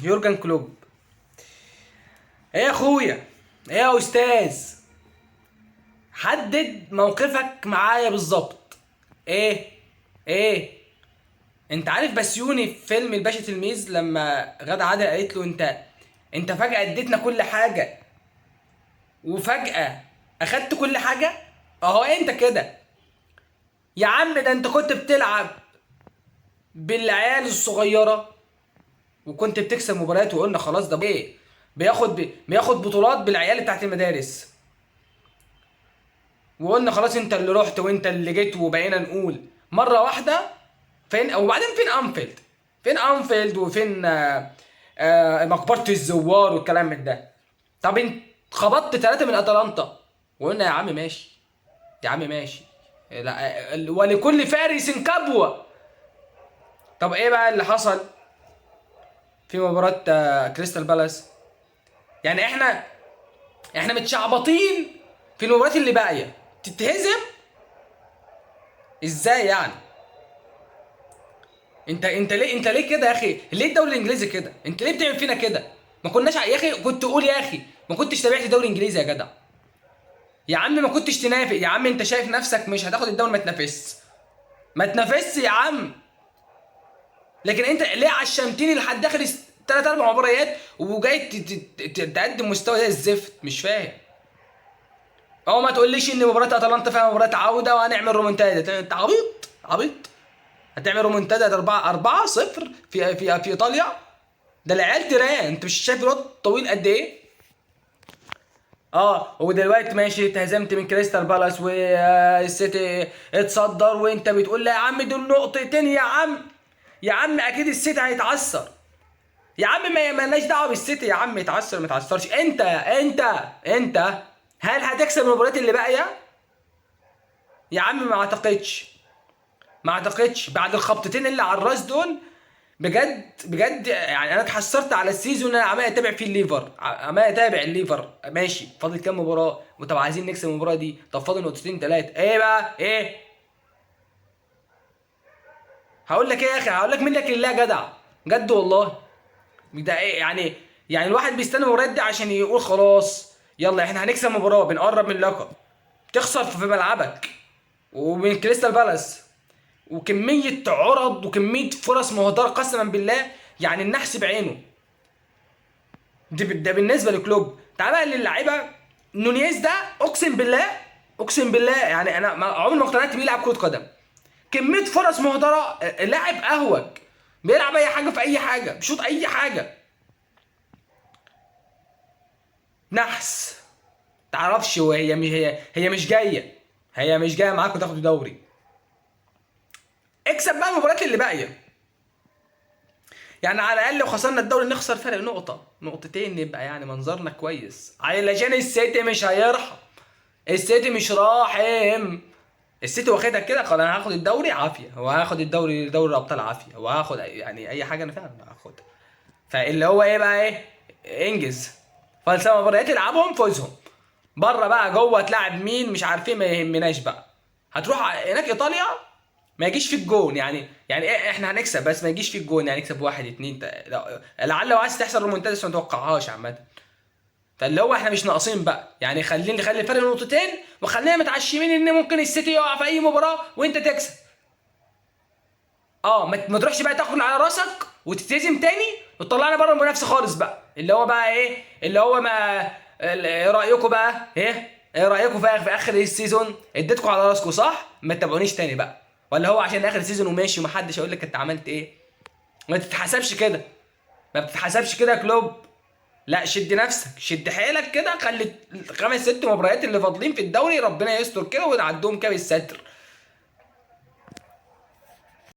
يورجن كلوب. ايه يا اخويا، ايه يا استاذ، حدد موقفك معايا بالظبط. ايه ايه انت عارف بسيوني في فيلم الباشا تلميذ لما غادة عادل قالت له انت فجأة اديتنا كل حاجة وفجأة اخدت كل حاجة؟ اهو انت كده يا عم. ده انت كنت بتلعب بالعيال الصغيرة وكنت بتكسب مباريات، وقلنا خلاص ده ايه، بياخد بطولات بالعيال بتاعت المدارس، وقلنا خلاص انت اللي رحت وانت اللي جيت، وبقينا نقول مره واحده فين. وبعدين فين انفيلد وفين مقبره الزوار والكلام من ده. طب انت خبطت ثلاثه من اتلانتا وقلنا يا عم ماشي، يا عم ماشي، لا ولكل فارس كبوه. طب ايه بقى اللي حصل في مباراه كريستال بالاس؟ يعني احنا متشعبطين في المباريات اللي باقيه تتهزم ازاي يعني؟ انت ليه كده يا اخي؟ ليه الدوري الانجليزي كده؟ انت ليه بتعمل فينا كده؟ ما كناش يا اخي كنت تقول يا اخي ما كنتش تابعت الدوري الانجليزي يا جدع. يا عم ما كنتش تنافق يا عم، انت شايف نفسك مش هتاخد الدوري، ما تنافسش يا عم. لكن انت ليه عشمتني لحد اخر ثلاث اربع مباريات وجاي تقدم مستوى زي الزفت؟ مش فاهم. او ما تقوليش ان مباراه اتلانتا فيها مباراه عوده وهنعمل رومنتادا. انت عبيط عبيط. هتعمل رومنتادا 4-0 في ايطاليا؟ ده العيال تيران، انت مش شايف الواد طويل قد ايه؟ ودلوقتي ماشي اتهزمت من كريستال بالاس والسيتي اتصدر، وانت بتقول لا يا عم دول نقطتين يا عم. يا عم اكيد السيتي هيتعثر يا عم، ما مالناش دعوه بالسيتي يا عم، يتعثر ما يتعثرش. انت هل هتكسب المباريات اللي باقيه؟ يا عم ما اعتقدش بعد الخبطتين اللي على الراس دول. بجد بجد يعني انا اتحسرت على السيزون اللي انا عمال اتابع فيه الليفر، عمال اتابع الليفر. ماشي فاضل كام مباراه؟ طب عايزين نكسب المباراه دي، طب فاضل نقطتين ثلاثه، ايه بقى ايه؟ هقول لك ايه يا اخي، هقول لك منك لله يا جدع، جد والله. ده ايه يعني؟ يعني الواحد بيستنى المباريات دي عشان يقول خلاص يلا احنا هنكسب مباراه بنقرب من اللقب، تخسر في ملعبك ومن كريستال بالاس، وكميه عرض وكميه فرص مهدره قسما بالله، يعني النحس بعينه. ده بالنسبه لكلوب. تعال بقى للعيبه. نونيز ده اقسم بالله يعني انا عمري ما اقتنعت بيه يلعب كره قدم. كميه فرص مهدره، لاعب اهوج، بيلعب اي حاجه في اي حاجه، بيشوط اي حاجه. نحس. تعرفش، وهي مش هي مش جايه معاك وتاخد دوري. اكسب بقى المباريات اللي باقيه، يعني على الاقل لو خسرنا الدوري نخسر فرق نقطه نقطتين، يبقى يعني منظرنا كويس، علشان السيتي مش هيرحم. السيتي مش راحم. السيتي واخدها كده خلاص، انا هاخد الدوري عافيه، وهاخد دوري الابطال عافيه، وهاخد يعني اي حاجه انا فعلا هاخدها. فاللي هو ايه بقى ايه؟ انجز. فالسبع مباريات العبهم فوزهم. بره بقى جوه تلعب مين مش عارفين، ما يهمناش بقى. هتروح هناك ايطاليا ما يجيش في الجون، يعني ايه، احنا هنكسب بس ما يجيش في الجون، يعني نكسب واحد اتنين لعل وعايز تحصل رومنتادا بس ما توقعهاش عامه. فاللي هو احنا مش ناقصين بقى، يعني نخلي الفرق نقطتين، وخلينا متعشمين ان ممكن السيتي يقع في اي مباراه وانت تكسب. ما تروحش بقى تاكل على راسك وتتهزم تاني وتطلعنا بره المنافسه خالص بقى. اللي هو بقى ايه، اللي هو ما ايه رايكم بقى؟ ايه رايكم في اخر السيزون اديتكم على راسكم صح؟ ما تتابعونيش تاني بقى. ولا هو عشان اخر السيزون وماشي ومحدش هيقول لك انت عملت ايه؟ ما تتحسبش كده، ما بتتحسبش كده يا كلوب. لا شد نفسك، شد حيلك كده، خلي الخمس ست مباريات اللي فاضلين في الدوري ربنا يستر كده ونعدهم كده بالستر.